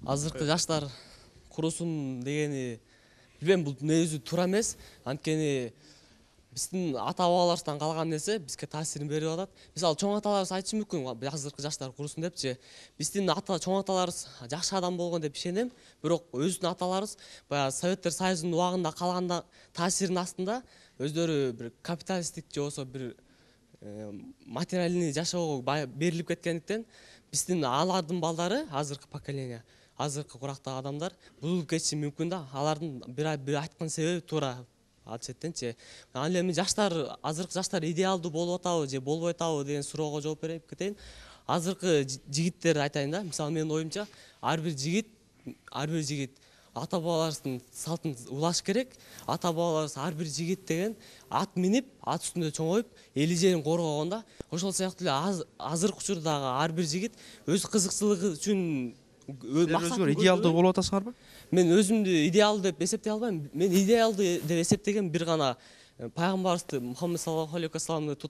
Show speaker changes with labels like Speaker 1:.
Speaker 1: Азыркы жаштар курусун дегени билбейм, бул негизи туура эмес. Анткени биздин ата бабаларыбыздан калган нерсе бизге таасирин берип атат. Мисалы чоң аталарыбыз айтышы мүмкүн, азыркы жаштар курусун депчи. Биздин чоң аталарыбыз жакшы адам болгон деп ишенем. Бирок өзүнүн аталарыбыз баягы Советтер Союзунун убагында калганда таасиринин астында өздөрү бир капиталисттик же болбосо бир материальный жашоого берилип кеткендиктен биздин алардын балдары, азыркы поколение, азыркы курактагы адамдар бузулуп кетиши мүмкүн да. Алардын бир айткан себеби туура ал четтенчи. Ал эми жаштар, азыркы жаштар идеалдуу болуп атабы же болбой атабы деген суроого жооп берип кетейин. Азыркы жигиттерди айтайын да. Мисалы менин оюмча, ар бир жигит ата бабаларыбыздын салтын улаш керек. Ата бабаларыбыз ар бир жигит деген ат минип, ат үстүндө чоңоюп, эли жерин коргогон да. Ошол сыяктуу эле азыркы учурдагы ар бир жигит өз кызыкчылыгы үчүн
Speaker 2: Өзүңөр идеалдуу болуп атасыңарбы?
Speaker 1: Мен өзүмдү идеалдуу деп эсептей албайм. Мен идеалдуу деп эсептеген бир гана пайгамбарыбызды, Мухаммед саллаллаху алейхи вассаламды